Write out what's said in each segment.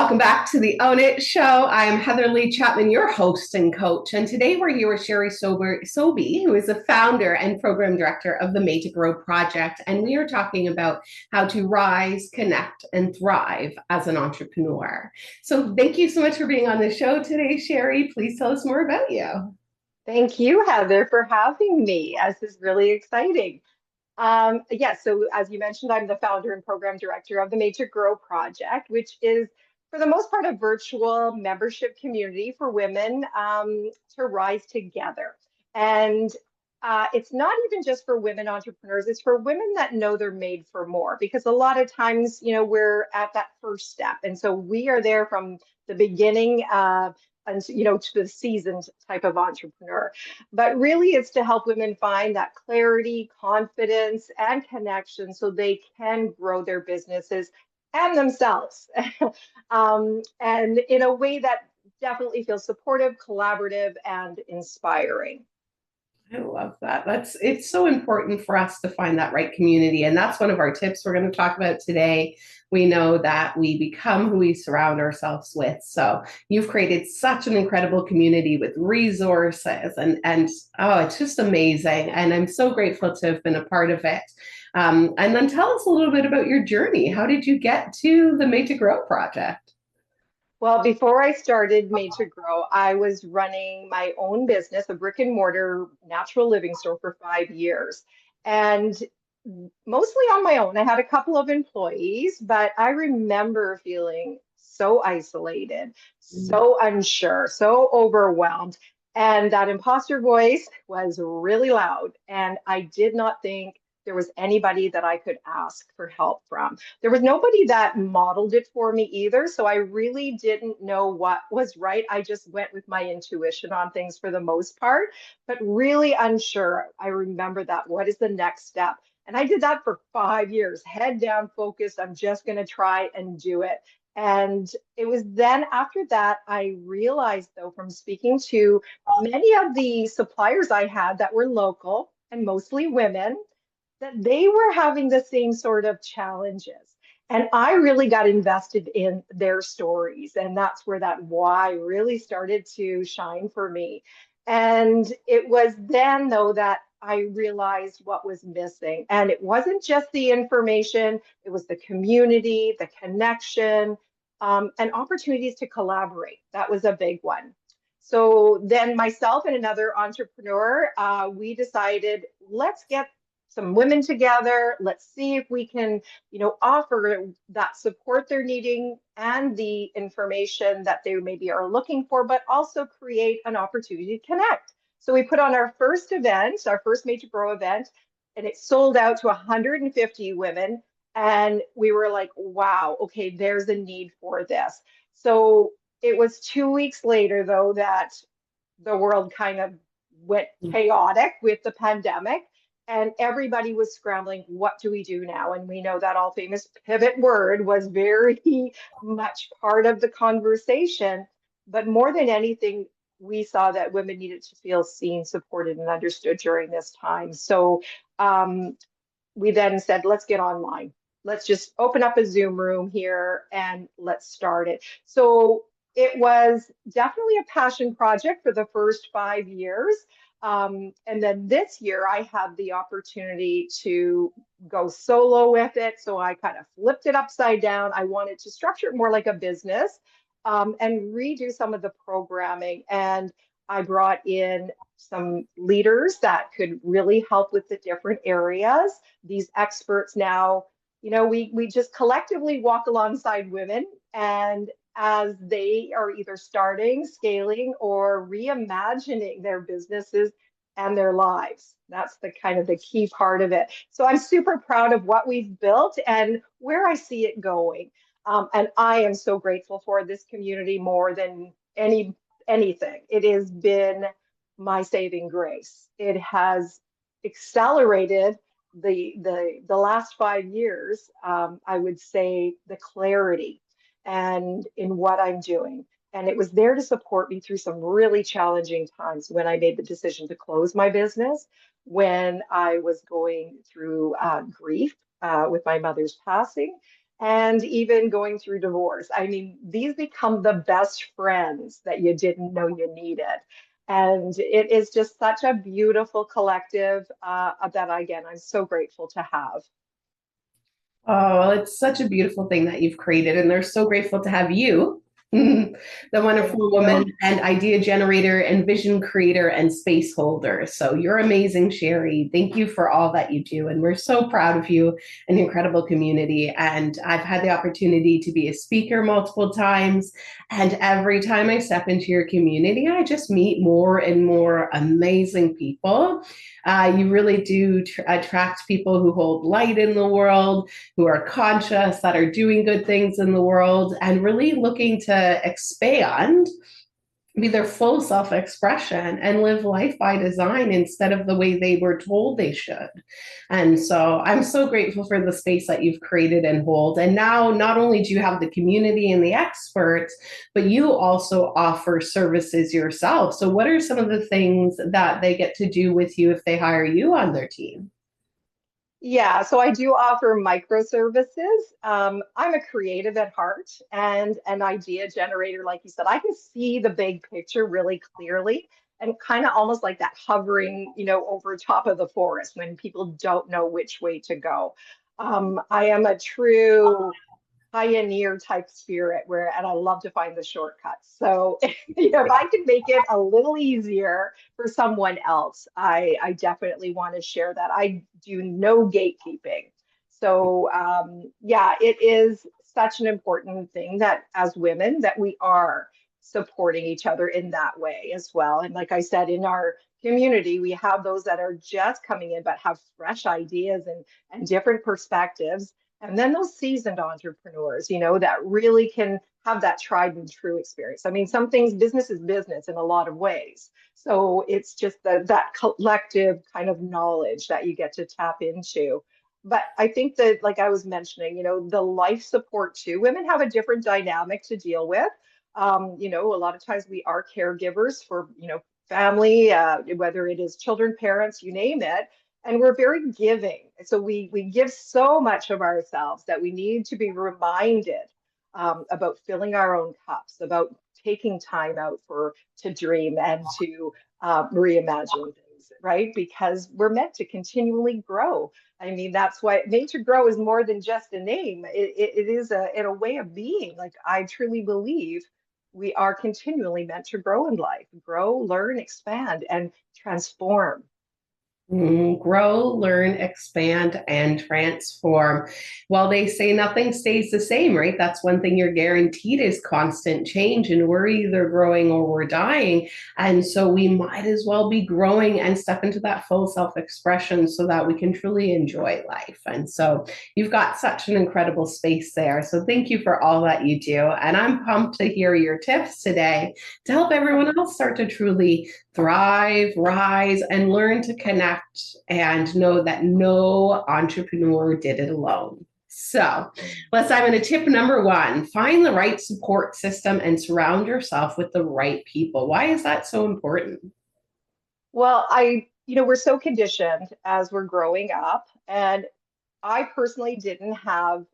Welcome back to the Own It Show. I am Heather Lee Chapman, your host and coach. And today we're here with Sherry Sobey, who is the founder and program director of the Made to Grow Project. And we are talking about how to rise, connect, and thrive as an entrepreneur. So thank you so much for being on the show today, Sherry. Please tell us more about you. Thank you, Heather, for having me. This is really exciting. So as you mentioned, I'm the founder and program director of the Made to Grow Project, which is, for the most part, a virtual membership community for women to rise together. And it's not even just for women entrepreneurs, it's for women that know they're made for more, because a lot of times, we're at that first step. And so we are there from the beginning to the seasoned type of entrepreneur. But really, it's to help women find that clarity, confidence, and connection so they can grow their businesses and themselves. And in a way that definitely feels supportive, collaborative, and inspiring. I love that. It's so important for us to find that right community. And that's one of our tips we're going to talk about today. We know that we become who we surround ourselves with. So you've created such an incredible community with resources and oh, it's just amazing. And I'm so grateful to have been a part of it. And then tell us a little bit about your journey. How did you get to the Made to Grow project? Well, before I started Made to Grow, I was running my own business, a brick and mortar natural living store for 5 years. And mostly on my own. I had a couple of employees, but I remember feeling so isolated, so unsure, so overwhelmed. And that imposter voice was really loud. And I did not think there was anybody that I could ask for help from. There was nobody that modeled it for me either. So I really didn't know what was right. I just went with my intuition on things for the most part, but really unsure. I remember that. What is the next step? And I did that for 5 years, head down, focused. I'm just going to try and do it. And it was then after that, I realized, though, from speaking to many of the suppliers I had that were local and mostly women, that they were having the same sort of challenges. And I really got invested in their stories. And that's where that why really started to shine for me. And it was then, though, that I realized what was missing. And it wasn't just the information, it was the community, the connection, and opportunities to collaborate. That was a big one. So then myself and another entrepreneur, we decided, let's get some women together. Let's see if we can, offer that support they're needing and the information that they maybe are looking for, but also create an opportunity to connect. So we put on our first event, our first Made to Grow event, and it sold out to 150 women. And we were like, wow, okay, there's a need for this. So it was 2 weeks later, though, that the world kind of went chaotic with the pandemic and everybody was scrambling. What do we do now? And we know that all famous pivot word was very much part of the conversation. But more than anything, we saw that women needed to feel seen, supported, and understood during this time. So we then said, let's get online. Let's just open up a Zoom room here and let's start it. So it was definitely a passion project for the first 5 years. And then this year, I had the opportunity to go solo with it. So I kind of flipped it upside down. I wanted to structure it more like a business and redo some of the programming. And I brought in some leaders that could really help with the different areas. These experts now, we just collectively walk alongside women, and as they are either starting, scaling, or reimagining their businesses and their lives. That's the kind of the key part of it. So I'm super proud of what we've built and where I see it going. And I am so grateful for this community more than anything. It has been my saving grace. It has accelerated the last 5 years. I would say the clarity and in what I'm doing. And it was there to support me through some really challenging times when I made the decision to close my business, when I was going through grief with my mother's passing, and even going through divorce. I mean, these become the best friends that you didn't know you needed. And it is just such a beautiful collective that, again, I'm so grateful to have. Oh, well, it's such a beautiful thing that you've created, and they're so grateful to have you, the Thank wonderful woman you. and idea generator and vision creator and space holder. So you're amazing, Sherry. Thank you for all that you do, and we're so proud of you, an incredible community. And I've had the opportunity to be a speaker multiple times, and every time I step into your community, I just meet more and more amazing people. You really do attract people who hold light in the world, who are conscious, that are doing good things in the world, and really looking to expand, be their full self expression, and live life by design instead of the way they were told they should. And so I'm so grateful for the space that you've created and hold. And now, not only do you have the community and the experts, but you also offer services yourself. So, what are some of the things that they get to do with you if they hire you on their team? Yeah, so I do offer microservices. I'm a creative at heart and an idea generator, like you said. I can see the big picture really clearly and kind of almost like that hovering, over top of the forest when people don't know which way to go. I am a true pioneer type spirit where and I love to find the shortcuts. So if I can make it a little easier for someone else, I definitely want to share that. I do no gatekeeping. So yeah, it is such an important thing that as women that we are supporting each other in that way as well. And like I said, in our community, we have those that are just coming in but have fresh ideas and different perspectives, and then those seasoned entrepreneurs, that really can have that tried and true experience. I mean, some things, business is business in a lot of ways. So it's just that collective kind of knowledge that you get to tap into. But I think that, like I was mentioning, the life support too, women have a different dynamic to deal with. A lot of times we are caregivers for, family, whether it is children, parents, you name it, and we're very giving. So we give so much of ourselves that we need to be reminded about filling our own cups, about taking time out for to dream and to reimagine things, right? Because we're meant to continually grow. I mean, that's why made to grow is more than just a name. It is a way of being. Like I truly believe we are continually meant to grow in life, grow, learn, expand, and transform. Grow, learn, expand, and transform. Well, they say nothing stays the same, right? That's one thing you're guaranteed is constant change, and we're either growing or we're dying. And so we might as well be growing and step into that full self expression so that we can truly enjoy life. And so you've got such an incredible space there. So thank you for all that you do. And I'm pumped to hear your tips today to help everyone else start to truly thrive, rise, and learn to connect and know that no entrepreneur did it alone. So let's dive into tip number one: find the right support system and surround yourself with the right people. Why is that so important? Well, we're so conditioned as we're growing up, and I personally didn't have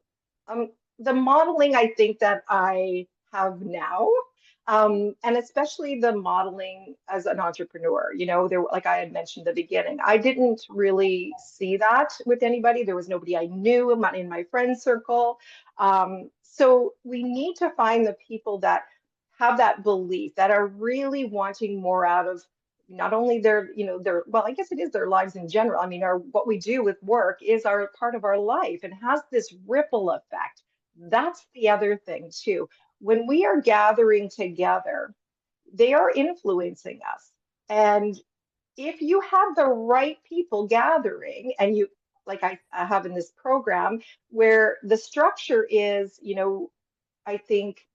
um, the modeling I think that I have now, and especially the modeling as an entrepreneur. There, like I had mentioned at the beginning, I didn't really see that with anybody. There was nobody I knew in my friend circle. So we need to find the people that have that belief, that are really wanting more out of not only their well, I guess it is their lives in general. I mean, our what we do with work is our part of our life and has this ripple effect. That's the other thing too. When we are gathering together, they are influencing us. And if you have the right people gathering, and you, like I have in this program, where the structure is, I think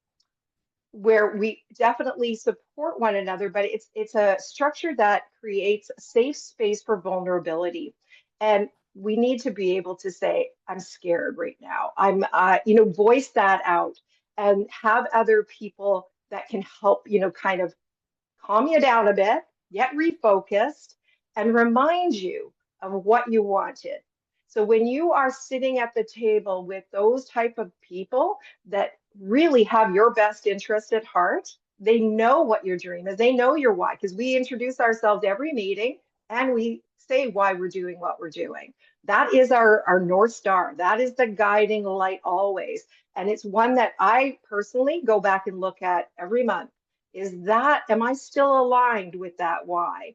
where we definitely support one another, but it's a structure that creates a safe space for vulnerability. And we need to be able to say, I'm scared right now. Voice that out and have other people that can help, kind of calm you down a bit, get refocused, and remind you of what you wanted. So when you are sitting at the table with those type of people that really have your best interest at heart, they know what your dream is. They know your why, because we introduce ourselves every meeting and we say why we're doing what we're doing. That is our North Star. That is the guiding light always. And it's one that I personally go back and look at every month. Am I still aligned with that why?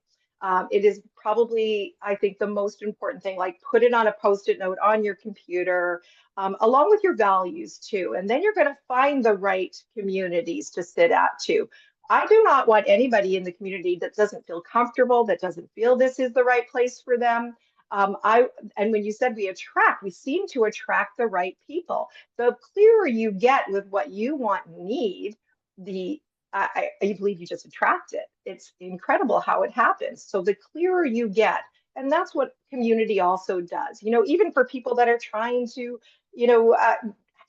It is probably, I think, the most important thing. Like, put it on a post-it note on your computer, along with your values too. And then you're going to find the right communities to sit at too. I do not want anybody in the community that doesn't feel comfortable, that doesn't feel this is the right place for them. And when you said we seem to attract the right people. The clearer you get with what you want and need, the I believe you just attract it. It's incredible how it happens. So the clearer you get, and that's what community also does. Even for people that are trying to, you know, uh,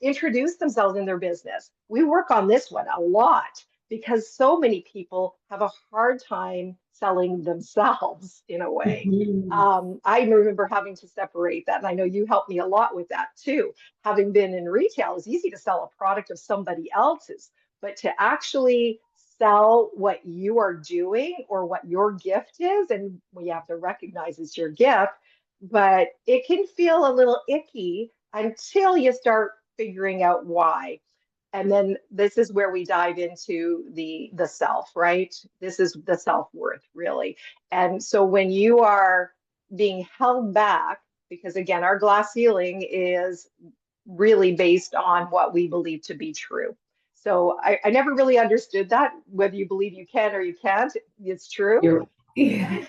introduce themselves in their business, we work on this one a lot because so many people have a hard time selling themselves in a way. Mhm. I remember having to separate that, and I know you helped me a lot with that too. Having been in retail, it's easy to sell a product of somebody else's, but to actually sell what you are doing or what your gift is, and we have to recognize it's your gift, but it can feel a little icky until you start figuring out why. And then this is where we dive into the self, right? This is the self-worth, really. And so when you are being held back, because again, our glass ceiling is really based on what we believe to be true. So I never really understood that, whether you believe you can or you can't, it's true. You're yeah.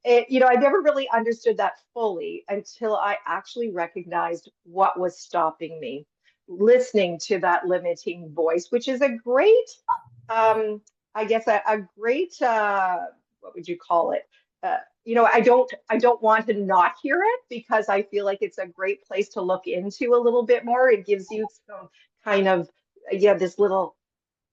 I never really understood that fully until I actually recognized what was stopping me, listening to that limiting voice, which is a great, I guess, a great, what would you call it? Uh, I don't want to not hear it because I feel like it's a great place to look into a little bit more. It gives you some kind of, yeah, this little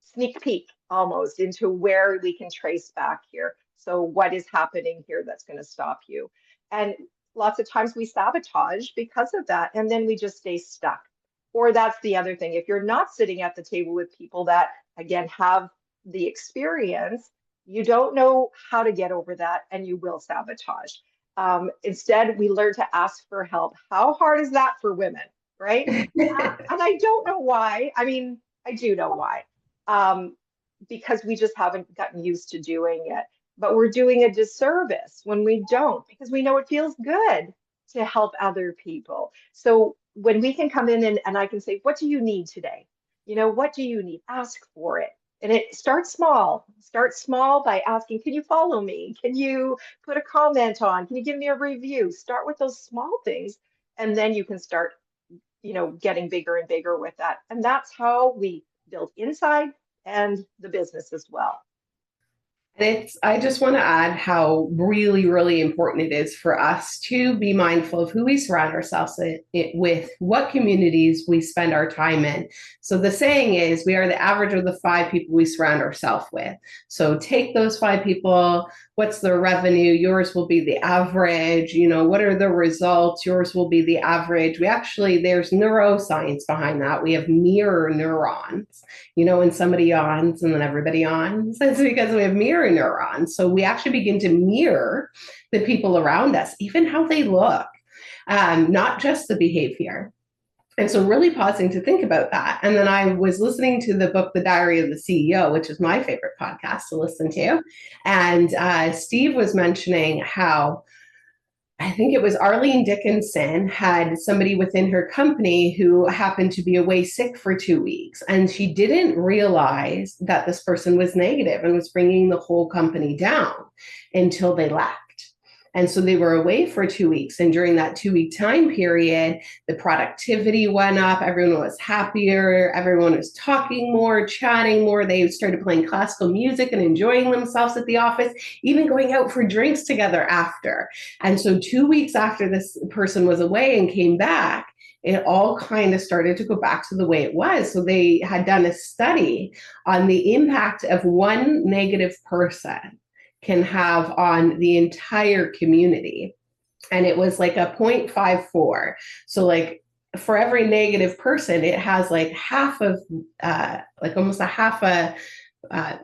sneak peek almost into where we can trace back here. So what is happening here that's going to stop you? And lots of times we sabotage because of that, and then we just stay stuck. Or that's the other thing. If you're not sitting at the table with people that, again, have the experience, you don't know how to get over that, and you will sabotage. Instead, we learn to ask for help. How hard is that for women, right? And I don't know why. I mean, I do know why, um, because we just haven't gotten used to doing it. But we're doing a disservice when we don't, because we know it feels good to help other people. So when we can come in and I can say, what do you need today? What do you need? Ask for it. And it starts small. Start small by asking, can you follow me? Can you put a comment on? Can you give me a review? Start with those small things. And then you can start, getting bigger and bigger with that. And that's how we build inside and the business as well. I just want to add how really, really important it is for us to be mindful of who we surround ourselves with, what communities we spend our time in. So the saying is, we are the average of the 5 people we surround ourselves with. So take those 5 people, what's their revenue? Yours will be the average. What are the results? Yours will be the average. There's neuroscience behind that. We have mirror neurons. When somebody yawns and then everybody yawns, it's because we have mirror neurons. So we actually begin to mirror the people around us, even how they look, not just the behavior. And so really pausing to think about that. And then I was listening to the book, The Diary of the CEO, which is my favorite podcast to listen to. And Steve was mentioning how I think it was Arlene Dickinson had somebody within her company who happened to be away sick for 2 weeks. And she didn't realize that this person was negative and was bringing the whole company down until they left. And so they were away for 2 weeks. And during that 2 week time period, the productivity went up. Everyone was happier. Everyone was talking more, chatting more. They started playing classical music and enjoying themselves at the office, even going out for drinks together after. And so 2 weeks after this person was away and came back, it all kind of started to go back to the way it was. So they had done a study on the impact of one negative person can have on the entire community. and it was like a 0.54. So like for every negative person, it has like half of like almost a half a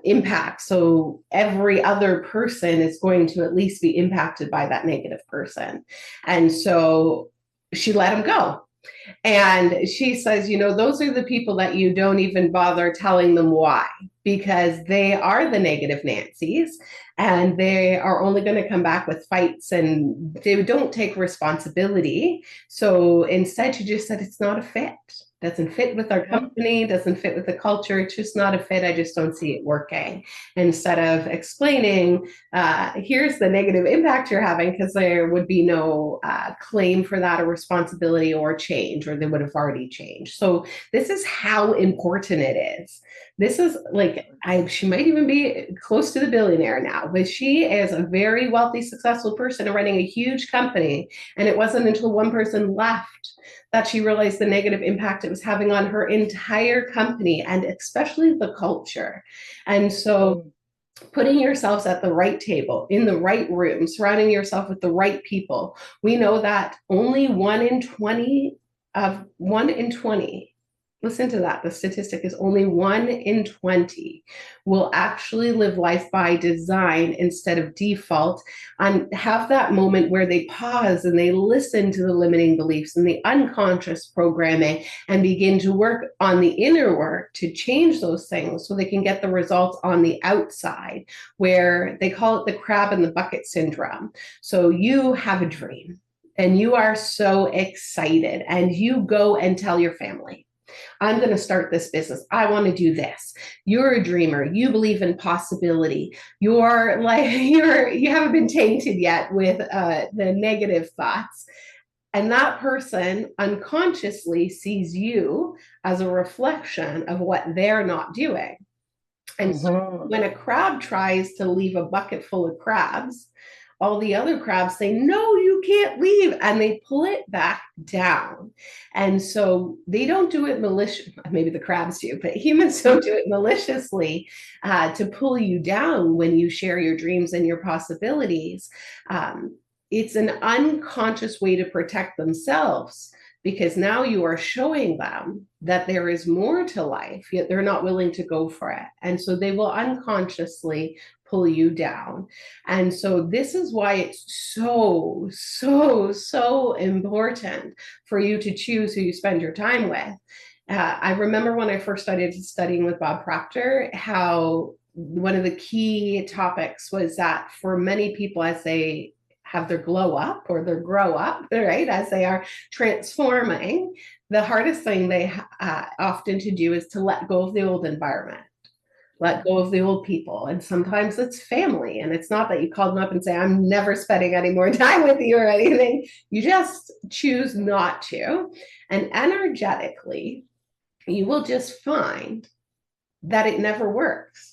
impact. So every other person is going to at least be impacted by that negative person. And so she let him go. And she says, those are the people that you don't even bother telling them why, because they are the negative Nancy's and they are only going to come back with fights and they don't take responsibility. So instead, she just said, it's not a fit. Doesn't fit with our Mhm. company, doesn't fit with the culture. It's just not a fit. I just don't see it working. Instead of explaining, here's the negative impact you're having, because there would be no claim for that or responsibility or change, or they would have already changed. So this is how important it is. This is like, she might even be close to the billionaire now, but she is a very wealthy, successful person running a huge company. And it wasn't until one person left that she realized the negative impact it was having on her entire company and especially the culture. And so Mm. putting yourselves at the right table, in the right room, surrounding yourself with the right people. We know that only 1 in 20, listen to that, the statistic is only 1 in 20 will actually live life by design instead of default, and have that moment where they pause and they listen to the limiting beliefs and the unconscious programming and begin to work on the inner work to change those things so they can get the results on the outside, where they call it the crab in the bucket syndrome. So you have a dream and you are so excited and you go and tell your family, I'm going to start this business. I want to do this. You're a dreamer. You believe in possibility. You're like, you haven't been tainted yet with the negative thoughts. And that person unconsciously sees you as a reflection of what they're not doing. And so Mhm. when a crab tries to leave a bucket full of crabs, all the other crabs say, no, you can't leave. And they pull it back down. And so they don't do it maliciously. Maybe the crabs do, but humans don't do it maliciously to pull you down when you share your dreams and your possibilities. It's an unconscious way to protect themselves, because now you are showing them that there is more to life, yet they're not willing to go for it. And so they will unconsciously pull you down. And so this is why it's so, so, so important for you to choose who you spend your time with. I remember when I first started studying with Bob Proctor, how one of the key topics was that for many people, as they have their glow up or their grow up, right, as they are transforming, the hardest thing they often to do is to let go of the old environment, let go of the old people. And sometimes it's family. And it's not that you call them up and say, I'm never spending any more time with you or anything. You just choose not to. And energetically, you will just find that it never works.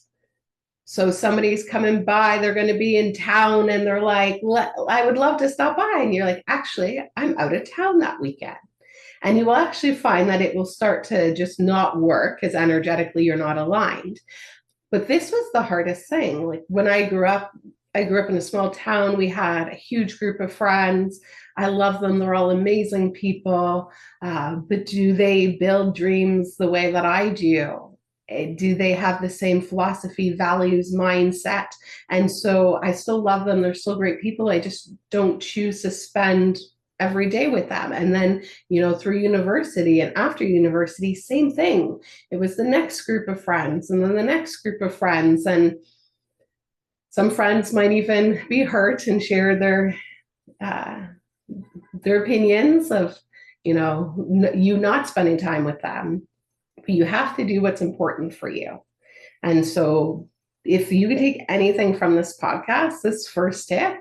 So somebody's coming by, they're going to be in town and they're like, I would love to stop by. And you're like, actually, I'm out of town that weekend. And you will actually find that it will start to just not work because energetically you're not aligned. But this was the hardest thing. Like when I grew up in a small town. We had a huge group of friends. I love them. They're all amazing people. But do they build dreams the way that I do? Do they have the same philosophy, values, mindset? And so I still love them. They're still great people. I just don't choose to spend every day with them. And then, through university and after university, same thing. It was the next group of friends and then the next group of friends. And some friends might even be hurt and share uh, their opinions of, you not spending time with them. But you have to do what's important for you. And so, if you can take anything from this podcast, this first tip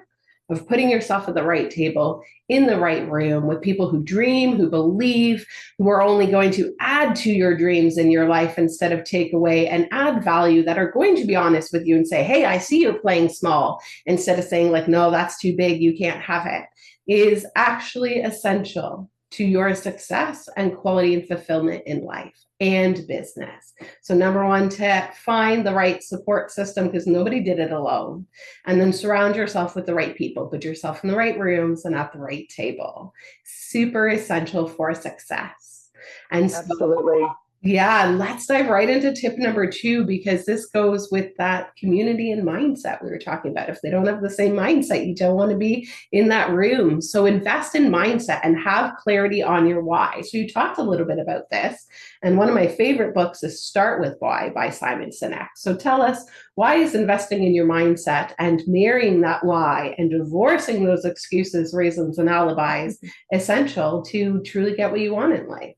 of putting yourself at the right table, in the right room with people who dream, who believe, who are only going to add to your dreams in your life instead of take away, and add value, that are going to be honest with you and say, hey, I see you're playing small, instead of saying like, no, that's too big, you can't have it, is actually essential. to your success and quality and fulfillment in life and business. So, number one tip, find the right support system because nobody did it alone. And then surround yourself with the right people, put yourself in the right rooms and at the right table. Super essential for success. And so, Absolutely. yeah, let's dive right into tip number two because this goes with that community and mindset we were talking about. If they don't have the same mindset, you don't want to be in that room. So invest in mindset and have clarity on your why. So you talked a little bit about this. And one of my favorite books is Start With Why by Simon Sinek. So tell us, why is investing in your mindset and marrying that why and divorcing those excuses, reasons, and alibis essential to truly get what you want in life?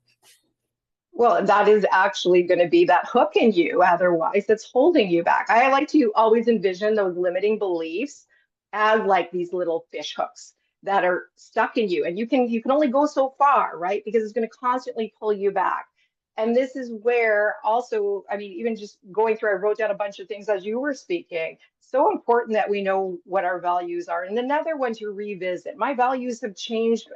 Well, that is actually going to be that hook in you, otherwise, that's holding you back. I like to always envision those limiting beliefs as like these little fish hooks that are stuck in you. And you can only go so far, right? Because it's going to constantly pull you back. And this is where also, I mean, even just going through, I wrote down a bunch of things as you were speaking. So important that we know what our values are. And another one to revisit. My values have changed,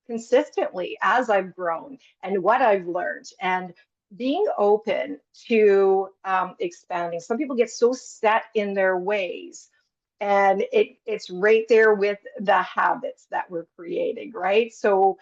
consistently as I've grown and what I've learned, and being open to expanding. Some people get so set in their ways, and it's right there with the habits that we're creating, right? So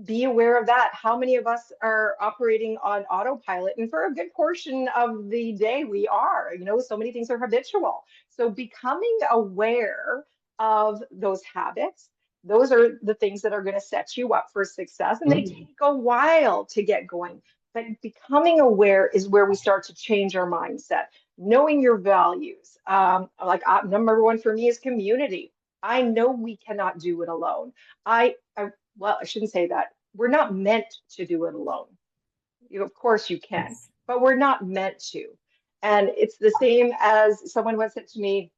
be aware of that. How many of us are operating on autopilot? And for a good portion of the day, we are. So many things are habitual. So becoming aware of those habits, those are the things that are going to set you up for success. And they Mm-hmm. take a while to get going. But becoming aware is where we start to change our mindset. Knowing your values. Number one for me is community. I know we cannot do it alone. Well, I shouldn't say that. We're not meant to do it alone. Of course you can, Yes. but we're not meant to. And it's the same as someone once said to me,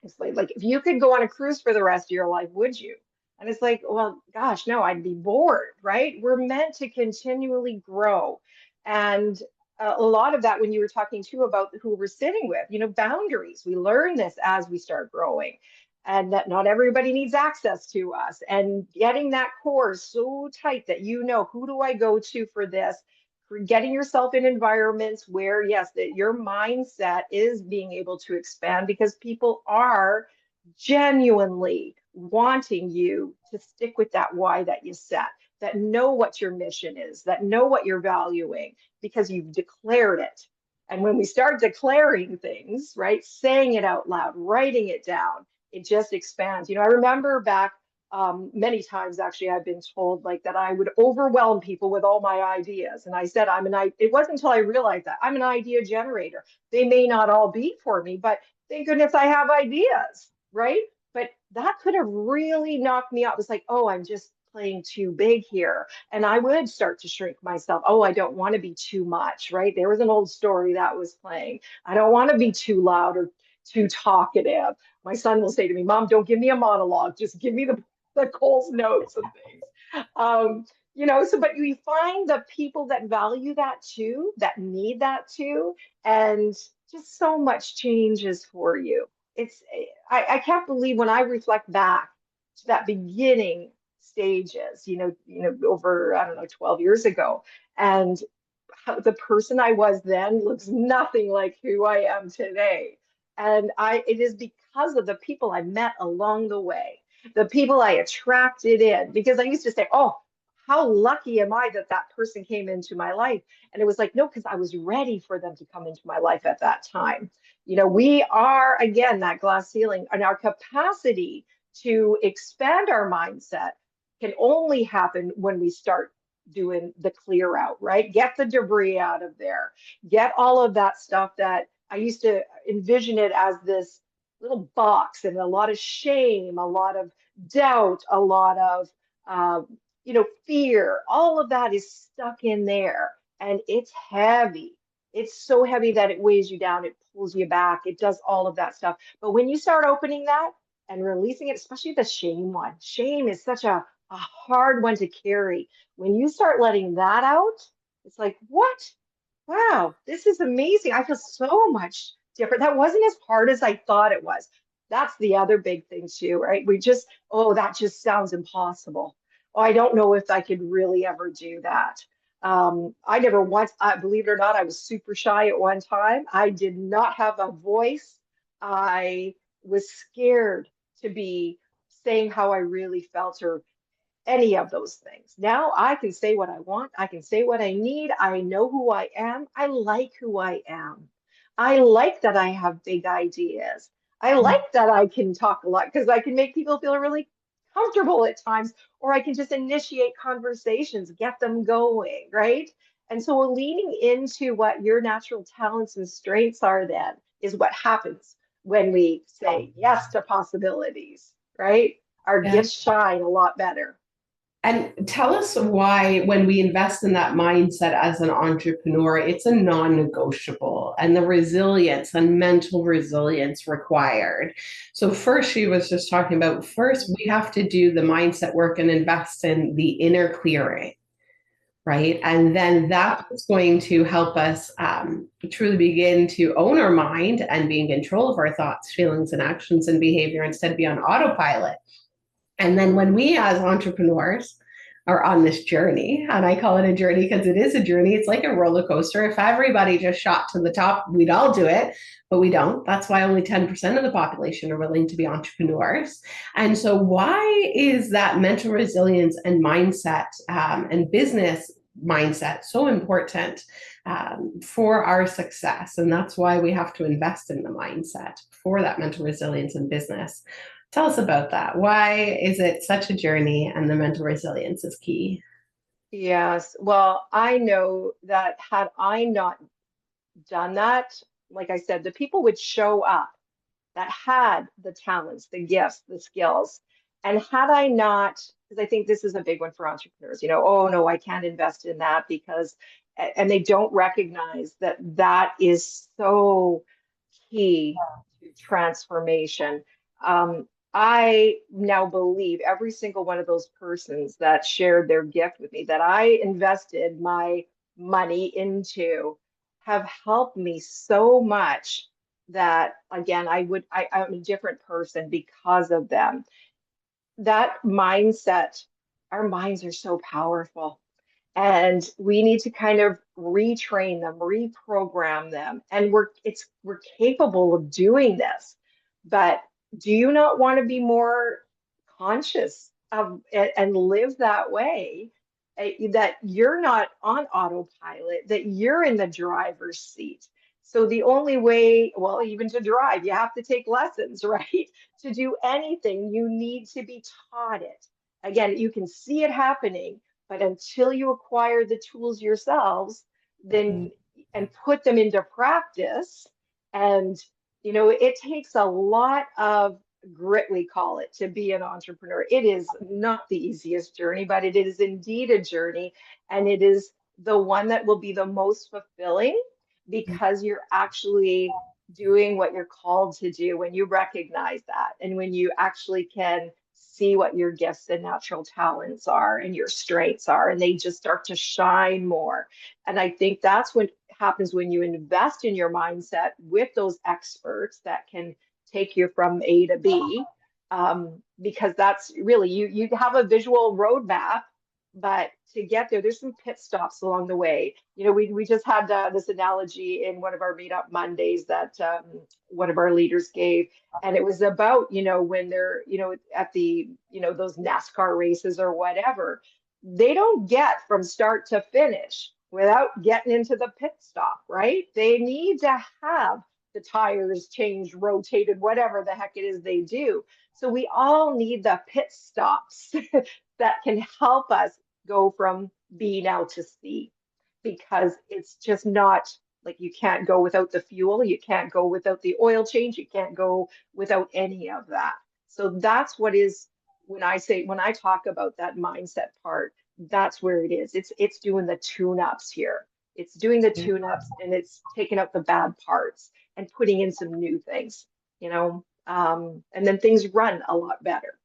it's like if you could go on a cruise for the rest of your life, would you? And it's like, well, gosh, no, I'd be bored, right? We're meant to continually grow. And a lot of that, when you were talking too about who we're sitting with, boundaries, we learn this as we start growing, and that not everybody needs access to us. And getting that core so tight that who do I go to for this? For getting yourself in environments where, yes, that your mindset is being able to expand because people are genuinely wanting you to stick with that why that you set, that know what your mission is, that know what you're valuing because you've declared it. And when we start declaring things, right, saying it out loud, writing it down, it just expands. I remember back many times actually I've been told like that I would overwhelm people with all my ideas. And I said, it wasn't until I realized that I'm an idea generator. They may not all be for me, but thank goodness I have ideas, right? But that could have really knocked me out. It was like, oh, I'm just playing too big here. And I would start to shrink myself. Oh, I don't want to be too much, right? There was an old story that was playing. I don't want to be too loud or too talkative. My son will say to me, Mom, don't give me a monologue. Just give me the Cole's notes and things. But you find the people that value that too, that need that too, and just so much changes for you. It's I can't believe when I reflect back to that beginning stages, over I don't know 12 years ago, and how the person I was then looks nothing like who I am today. And it is because of the people I met along the way, the people I attracted in, because I used to say, oh, how lucky am I that that person came into my life? And it was like, no, because I was ready for them to come into my life at that time. We are, again, that glass ceiling, and our capacity to expand our mindset can only happen when we start doing the clear out, right? Get the debris out of there. Get all of that stuff that I used to envision it as this little box and a lot of shame, a lot of doubt, a lot of fear. All of that is stuck in there, and it's heavy. It's so heavy that it weighs you down. It pulls you back. It does all of that stuff. But when you start opening that and releasing it, especially the shame one, shame is such a hard one to carry. When you start letting that out, it's like, what? Wow, this is amazing. I feel so much different. That wasn't as hard as I thought it was. That's the other big thing too, right? Oh, that just sounds impossible. I don't know if I could really ever do that. I never once, believe it or not, I was super shy at one time. I did not have a voice. I was scared to be saying how I really felt or any of those things. Now I can say what I want. I can say what I need. I know who I am. I like who I am. I like that I have big ideas. I like that I can talk a lot because I can make people feel really comfortable at times, or I can just initiate conversations, get them going, right? And so leaning into what your natural talents and strengths are then is what happens when we say yes to possibilities, right? Our Yeah. gifts shine a lot better. And tell us why, when we invest in that mindset as an entrepreneur, it's a non negotiable, and the resilience and mental resilience required. So, first, she was just talking about first, we have to do the mindset work and invest in the inner clearing, right? And then that's going to help us truly begin to own our mind and be in control of our thoughts, feelings, and actions and behavior instead of be on autopilot. And then when we as entrepreneurs are on this journey, and I call it a journey because it is a journey, it's like a roller coaster. If everybody just shot to the top, we'd all do it, but we don't. That's why only 10% of the population are willing to be entrepreneurs. And so, why is that mental resilience and mindset and business mindset so important for our success? And that's why we have to invest in the mindset for that mental resilience in business. Tell us about that. Why is it such a journey and the mental resilience is key? Yes. Well, I know that had I not done that, like I said, the people would show up that had the talents, the gifts, the skills. And had I not, because I think this is a big one for entrepreneurs, oh no, I can't invest in that because, and they don't recognize that that is so key to transformation. I now believe every single one of those persons that shared their gift with me that I invested my money into have helped me so much that again I'm a different person because of them. That mindset, our minds are so powerful and we need to kind of retrain them, reprogram them. And we're capable of doing this. But do you not want to be more conscious of and live that way? That you're not on autopilot, that you're in the driver's seat. So the only way, well, even to drive, you have to take lessons, right? To do anything, you need to be taught it. Again, you can see it happening, but until you acquire the tools yourselves, then and put them into practice, and it takes a lot of grit, we call it, to be an entrepreneur. It is not the easiest journey, but it is indeed a journey, and it is the one that will be the most fulfilling because you're actually doing what you're called to do when you recognize that and when you actually can see what your gifts and natural talents are and your strengths are, and they just start to shine more. And I think that's what happens when you invest in your mindset with those experts that can take you from A to B. Because that's really you have a visual roadmap, but to get there, there's some pit stops along the way. We just had this analogy in one of our meetup Mondays that one of our leaders gave, and it was about when they're at the those NASCAR races or whatever, they don't get from start to finish without getting into the pit stop, right? They need to have the tires changed, rotated, whatever the heck it is they do. So we all need the pit stops that can help us go from B now to C, because it's just not like you can't go without the fuel, you can't go without the oil change, you can't go without any of that. So that's what is when I talk about that mindset part, that's where it is. It's doing the tune-ups here. It's doing the tune-ups and it's taking out the bad parts and putting in some new things, and then things run a lot better.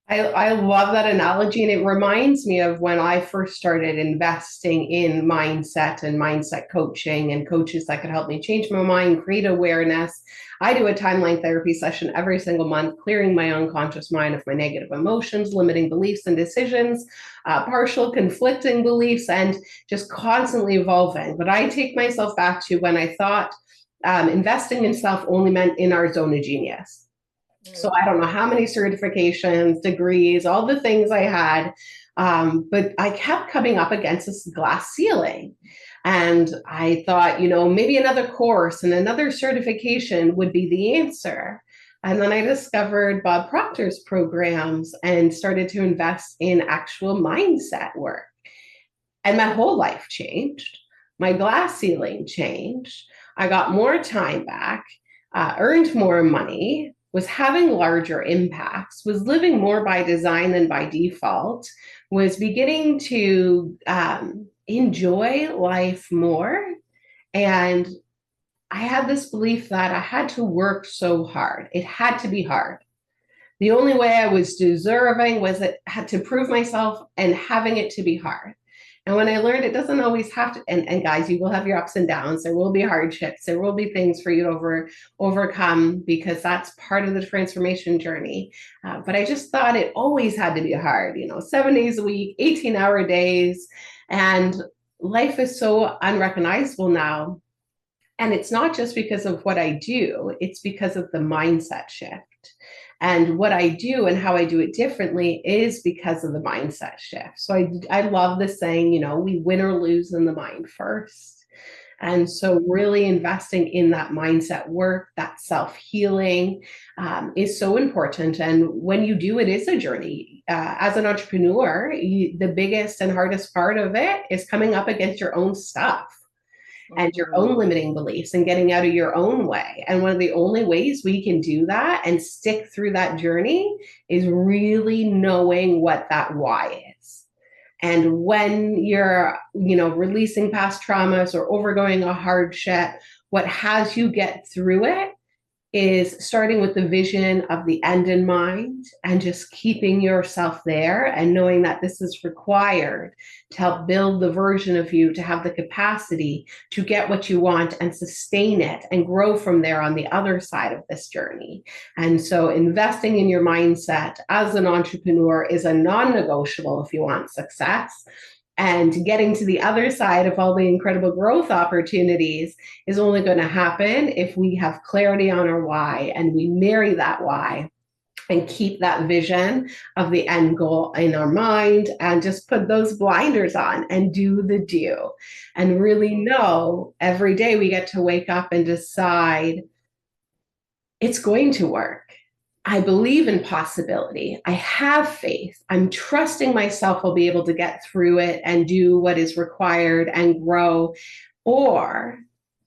I love that analogy, and it reminds me of when I first started investing in mindset and mindset coaching and coaches that could help me change my mind, create awareness. I do a timeline therapy session every single month, clearing my unconscious mind of my negative emotions, limiting beliefs and decisions, partial conflicting beliefs, and just constantly evolving. But I take myself back to when I thought investing in self only meant in our zone of genius. So I don't know how many certifications, degrees, all the things I had. But I kept coming up against this glass ceiling. And I thought, maybe another course and another certification would be the answer. And then I discovered Bob Proctor's programs and started to invest in actual mindset work. And my whole life changed. My glass ceiling changed. I got more time back, earned more money, was having larger impacts, was living more by design than by default, was beginning to enjoy life more. And I had this belief that I had to work so hard. It had to be hard. The only way I was deserving was that I had to prove myself and having it to be hard. And when I learned it doesn't always have to, and guys, you will have your ups and downs. There will be hardships. There will be things for you to overcome because that's part of the transformation journey. But I just thought it always had to be hard, 7 days a week, 18-hour days. And life is so unrecognizable now. And it's not just because of what I do, it's because of the mindset shift. And what I do and how I do it differently is because of the mindset shift. So I love the saying, we win or lose in the mind first. And so, really investing in that mindset work, that self healing is so important. And when you do, it is a journey. As an entrepreneur, the biggest and hardest part of it is coming up against your own stuff and your own limiting beliefs and getting out of your own way. And one of the only ways we can do that and stick through that journey is really knowing what that why is. And when you're, releasing past traumas or overgoing a hardship, what has you get through it is starting with the vision of the end in mind and just keeping yourself there and knowing that this is required to help build the version of you to have the capacity to get what you want and sustain it and grow from there on the other side of this journey. And so investing in your mindset as an entrepreneur is a non-negotiable if you want success. And getting to the other side of all the incredible growth opportunities is only going to happen if we have clarity on our why and we marry that why and keep that vision of the end goal in our mind and just put those blinders on and do the do and really know every day we get to wake up and decide it's going to work. I believe in possibility. I have faith. I'm trusting myself I'll be able to get through it and do what is required and grow. Or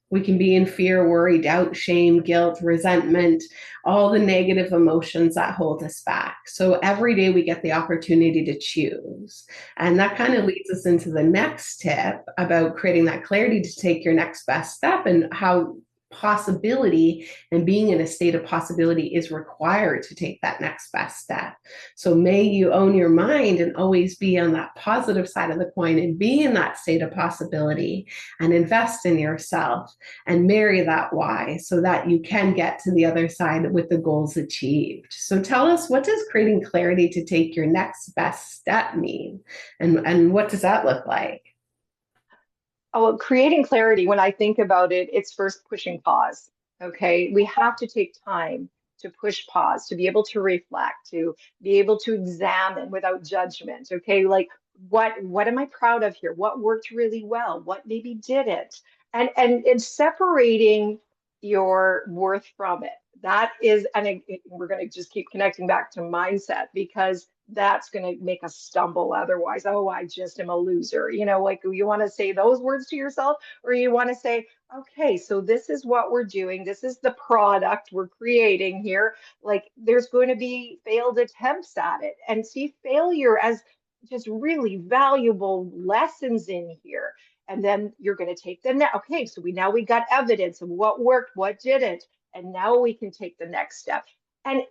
we can be in fear, worry, doubt, shame, guilt, resentment, all the negative emotions that hold us back. So every day we get the opportunity to choose. And that kind of leads us into the next tip about creating that clarity to take your next best step and how possibility and being in a state of possibility is required to take that next best step. So may you own your mind and always be on that positive side of the coin and be in that state of possibility and invest in yourself and marry that why so that you can get to the other side with the goals achieved. So tell us, what does creating clarity to take your next best step mean? And what does that look like? Oh, well, creating clarity, when I think about it, it's first pushing pause. Okay. We have to take time to push pause, to be able to reflect, to be able to examine without judgment. Okay. Like what am I proud of here? What worked really well? What maybe didn't? And it's separating your worth from it. That is, and we're going to just keep connecting back to mindset because that's going to make us stumble otherwise. Oh, I just am a loser. Like you want to say those words to yourself, or you want to say, okay, so this is what we're doing. This is the product we're creating here. Like there's going to be failed attempts at it and see failure as just really valuable lessons in here. And then you're going to take them now. Okay, so we got evidence of what worked, what didn't, and now we can take the next step. And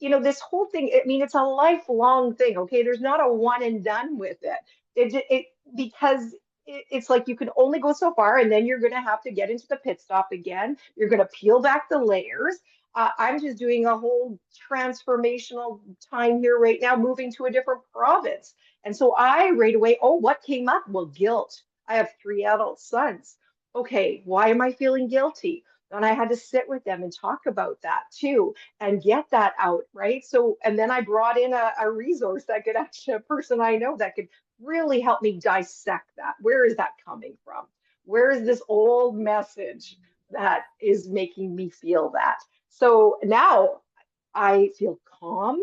this whole thing, I mean, it's a lifelong thing, okay? There's not a one and done with it. It because it's like you can only go so far, and then you're going to have to get into the pit stop again. You're going to peel back the layers. I'm just doing a whole transformational time here right now, moving to a different province. And so I right away, oh, what came up? Well, guilt. I have 3 adult sons. Okay, why am I feeling guilty? And I had to sit with them and talk about that too and get that out, right? So, and then I brought in a resource that could actually, a person I know that could really help me dissect that. Where is that coming from? Where is this old message that is making me feel that? So now I feel calm.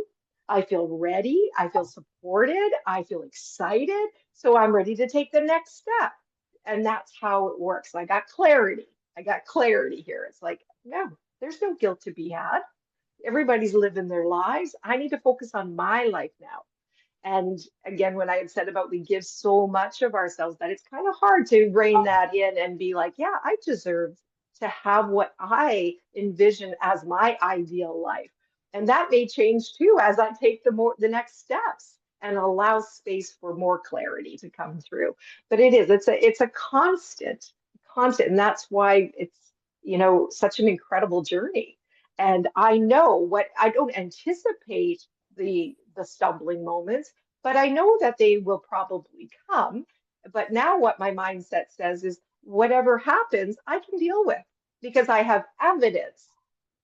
I feel ready. I feel supported. I feel excited. So I'm ready to take the next step. And that's how it works. I got clarity. I got clarity here. It's like, no, there's no guilt to be had. Everybody's living their lives. I need to focus on my life now. And again, when I had said about we give so much of ourselves that it's kind of hard to rein that in and be like, yeah, I deserve to have what I envision as my ideal life. And that may change too as I take the next steps and allow space for more clarity to come through. But it's a constant, and that's why it's such an incredible journey. And I know what I don't anticipate the stumbling moments, but I know that they will probably come. But now what my mindset says is whatever happens, I can deal with because I have evidence,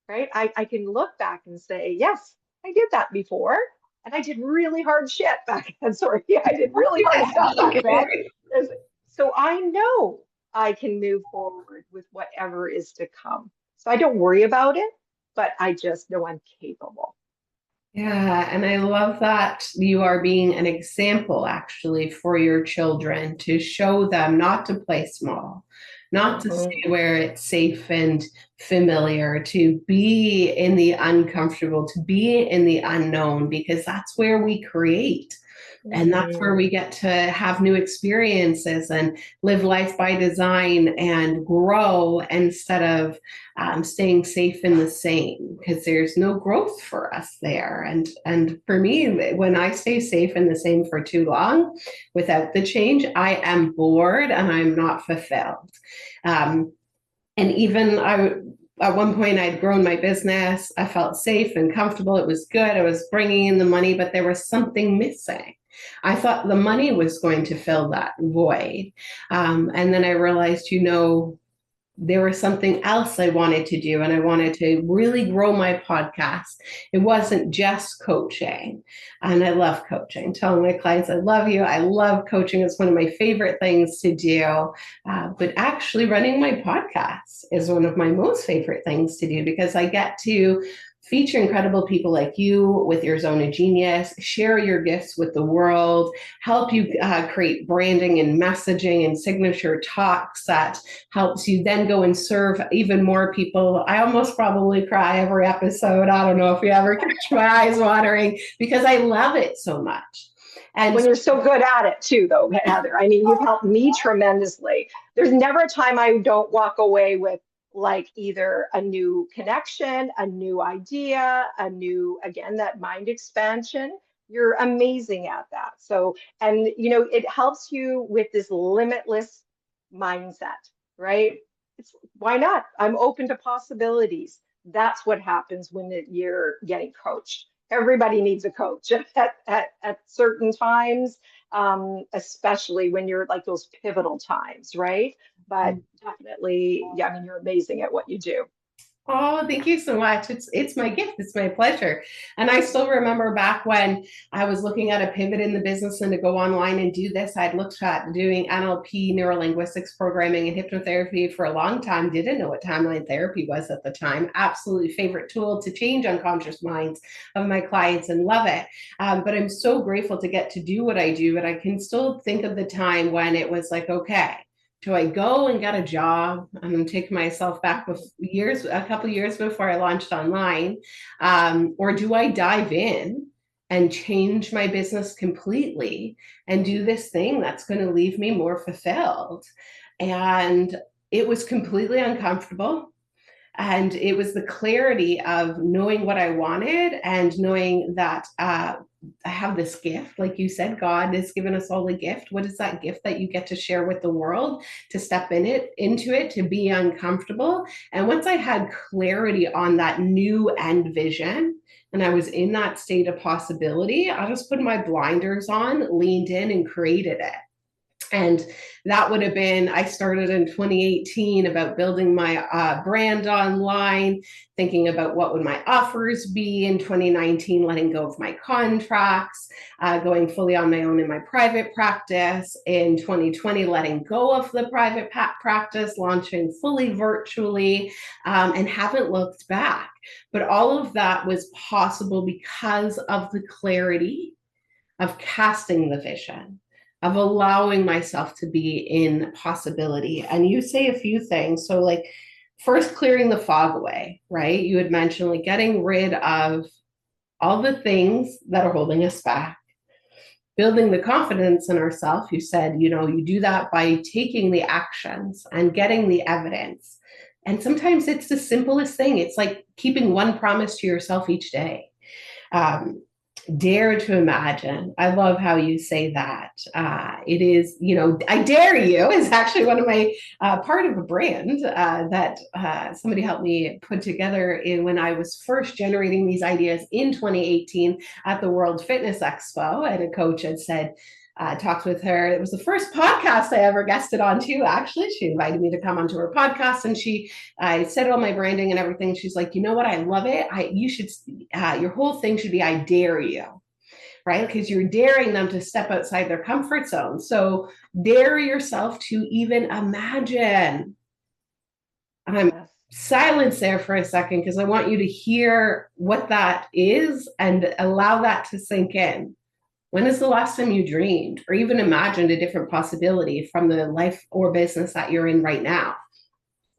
right? I can look back and say, yes, I did that before. And I did really hard shit back then. Sorry, I did really hard stuff back then. So I know I can move forward with whatever is to come. So I don't worry about it, but I just know I'm capable. Yeah, and I love that you are being an example actually for your children to show them not to play small, not to Mhm. stay where it's safe and familiar, to be in the uncomfortable, to be in the unknown, because that's where we create. And that's where Mhm. we get to have new experiences and live life by design and grow instead of staying safe in the same, because there's no growth for us there. And for me, when I stay safe in the same for too long without the change, I am bored and I'm not fulfilled. Um, and even I, at one point, I'd grown my business. I felt safe and comfortable. It was good. I was bringing in the money, but there was something missing. I thought the money was going to fill that void. And then I realized, there was something else I wanted to do, and I wanted to really grow my podcast. It wasn't just coaching, and I love coaching. Telling my clients, I love you. I love coaching. It's one of my favorite things to do. But actually, running my podcast is one of my most favorite things to do because I get to feature incredible people like you with your zone of genius, share your gifts with the world, help you create branding and messaging and signature talks that helps you then go and serve even more people. I almost probably cry every episode. I don't know if you ever catch my eyes watering because I love it so much. And When you're so good at it too, though, Heather. I mean, you've helped me tremendously. There's never a time I don't walk away with like either a new connection, a new idea, a new, again, that mind expansion. You're amazing at that. So, and it helps you with this limitless mindset, right? It's why not? I'm open to possibilities. That's what happens when you're getting coached. Everybody needs a coach at certain times, especially when you're like those pivotal times, right? But definitely, yeah, I mean, you're amazing at what you do. oh, thank you so much. It's my gift. It's my pleasure. And I still remember back when I was looking at a pivot in the business and to go online and do this, I'd looked at doing NLP, neurolinguistics programming and hypnotherapy for a long time. Didn't know what timeline therapy was at the time. Absolutely favorite tool to change unconscious minds of my clients and love it. But I'm so grateful to get to do what I do. But I can still think of the time when it was like, okay, do I go and get a job? I'm taking myself back with a couple years before I launched online, or do I dive in and change my business completely and do this thing that's going to leave me more fulfilled? And it was completely uncomfortable. And it was the clarity of knowing what I wanted and knowing that I have this gift. Like you said, God has given us all a gift. What is that gift that you get to share with the world, to step into it, to be uncomfortable? And once I had clarity on that new end vision, and I was in that state of possibility, I just put my blinders on, leaned in, and created it. And that would have been, I started in 2018 about building my brand online, thinking about what would my offers be in 2019, letting go of my contracts, going fully on my own in my private practice. In 2020, letting go of the private practice, launching fully virtually, and haven't looked back. But all of that was possible because of the clarity of casting the vision, of allowing myself to be in possibility. And you say a few things. So, like, first, clearing the fog away, right? You had mentioned like getting rid of all the things that are holding us back, building the confidence in ourselves. You said, you do that by taking the actions and getting the evidence. And sometimes it's the simplest thing. It's like keeping one promise to yourself each day. Um, Dare to imagine. I love how you say that. It is, I dare you is actually one of my part of a brand that somebody helped me put together when I was first generating these ideas in 2018 at the World Fitness Expo. And a coach had said, talked with her. It was the first podcast I ever guested on too. Actually, she invited me to come onto her podcast, and I said all my branding and everything. She's like, you know what? I love it. You should, your whole thing should be, I dare you, right? Because you're daring them to step outside their comfort zone. So dare yourself to even imagine. I'm silence there for a second because I want you to hear what that is and allow that to sink in. When is the last time you dreamed or even imagined a different possibility from the life or business that you're in right now?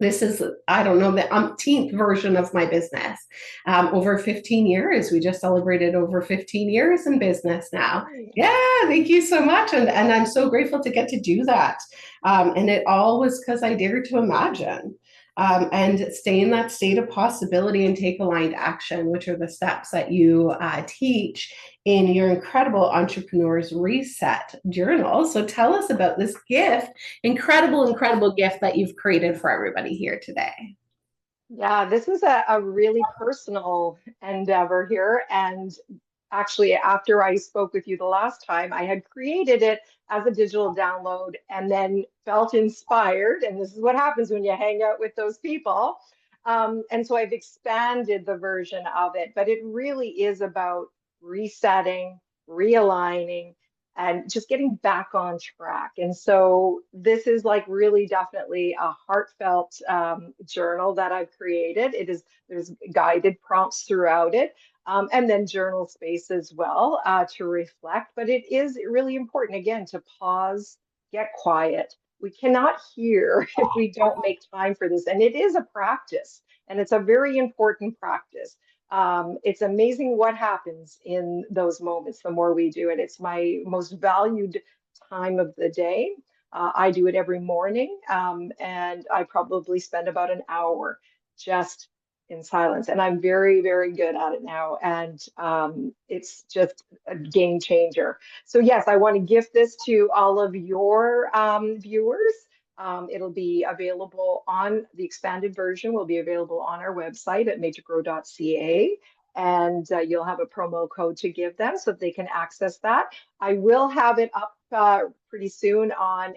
This is, I don't know, the umpteenth version of my business. Over 15 years. We just celebrated over 15 years in business now. Yeah, thank you so much. And I'm so grateful to get to do that. And it all was because I dared to imagine. And stay in that state of possibility and take aligned action, which are the steps that you teach in your incredible Entrepreneur's Reset journal. So tell us about this incredible gift that you've created for everybody here today. Yeah, this is a really personal endeavor here. And actually, after I spoke with you the last time, I had created it as a digital download and then felt inspired. And this is what happens when you hang out with those people. And so I've expanded the version of it, but it really is about resetting, realigning, and just getting back on track. And so this is like really definitely a heartfelt journal that I've created. There's guided prompts throughout it. And then journal space as well to reflect. But it is really important, again, to pause, get quiet. We cannot hear if we don't make time for this. And it is a practice, and it's a very important practice. It's amazing what happens in those moments the more we do it. It's my most valued time of the day. I do it every morning, and I probably spend about an hour just in silence. And I'm very good at it now. And it's just a game changer. So yes, I want to gift this to all of your viewers. It'll be available on the expanded version, will be available on our website at madetogrow.ca. And you'll have a promo code to give them so that they can access that. I will have it up pretty soon on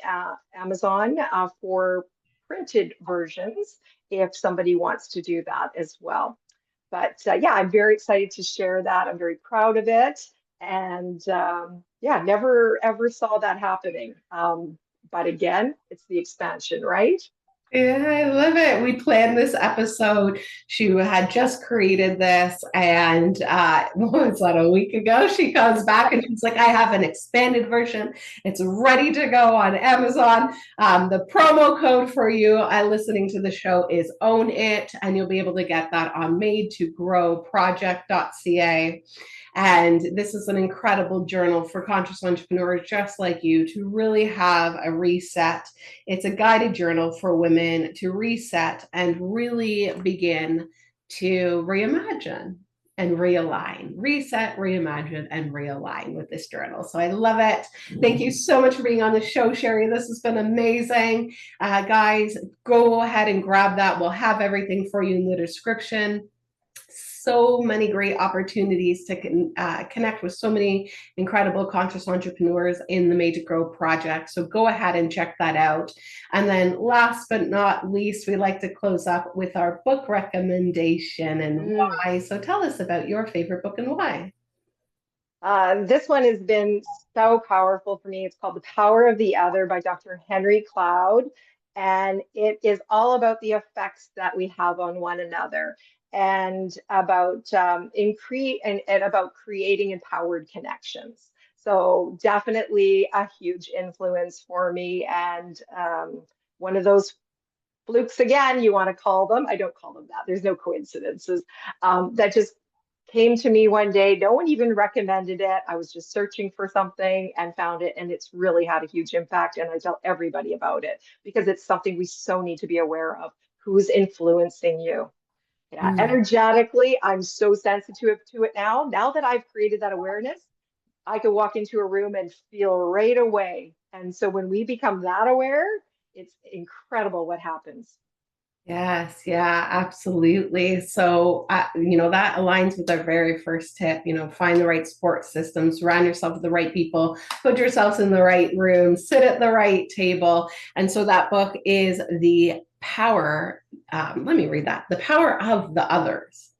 Amazon for printed versions if somebody wants to do that as well. But yeah, I'm very excited to share that. I'm very proud of it. And yeah, never ever saw that happening. But again, it's the expansion, right? Yeah, I love it. We planned this episode. She had just created this, and what was that, a week ago? She comes back and she's like, I have an expanded version. It's ready to go on Amazon. The promo code for you listening to the show is Own It, and you'll be able to get that on madetogrowproject.ca. And this is an incredible journal for conscious entrepreneurs just like you to really have a reset. It's a guided journal for women in to reset and really begin to reimagine and realign, reset, reimagine, and realign with this journal. So I love it. Thank you so much for being on the show, Sherry. This has been amazing. Guys, go ahead and grab that. We'll have everything for you in the description. So many great opportunities to connect with so many incredible conscious entrepreneurs in the Made to Grow project. So go ahead and check that out. And then last but not least, we like to close up with our book recommendation and why. So tell us about your favorite book and why. This one has been so powerful for me. It's called The Power of the Other by Dr. Henry Cloud. And it is all about the effects that we have on one another and about and about creating empowered connections. So definitely a huge influence for me. And one of those flukes again, you want to call them. I don't call them that. There's no coincidences. That just came to me one day. No one even recommended it. I was just searching for something and found it, and it's really had a huge impact. And I tell everybody about it because it's something we so need to be aware of. Who's influencing you? Yeah, energetically, I'm so sensitive to it now. Now that I've created that awareness, I could walk into a room and feel right away. And so when we become that aware, it's incredible what happens. Yes, yeah, absolutely. So, that aligns with our very first tip, find the right support systems, surround yourself with the right people, put yourselves in the right room, sit at the right table. And so that book is The Power, let me read that, The Power of the Others.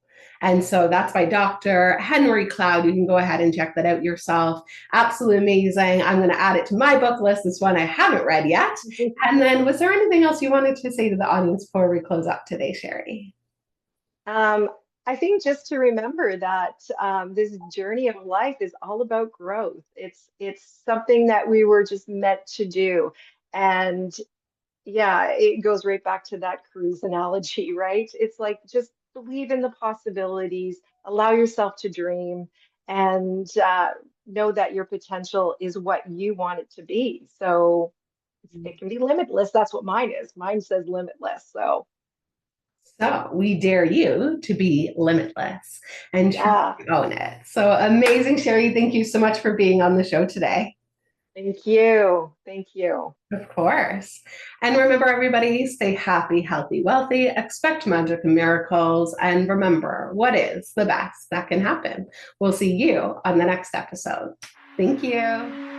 And so that's by Dr. Henry Cloud. You can go ahead and check that out yourself. Absolutely amazing. I'm going to add it to my book list. This one I haven't read yet. And then was there anything else you wanted to say to the audience before we close up today, Sherry? I think just to remember that this journey of life is all about growth. It's something that we were just meant to do. And yeah, it goes right back to that cruise analogy, right? It's like just believe in the possibilities, allow yourself to dream, and know that your potential is what you want it to be. So it can be limitless. That's what mine is. Mine says limitless. So So we dare you to be limitless and truly yeah, own it. So amazing, Sherry. Thank you so much for being on the show today. thank you. Thank you. Of course. And remember, everybody, stay happy, healthy, wealthy, expect magic and miracles. And remember, what is the best that can happen? We'll see you on the next episode. Thank you.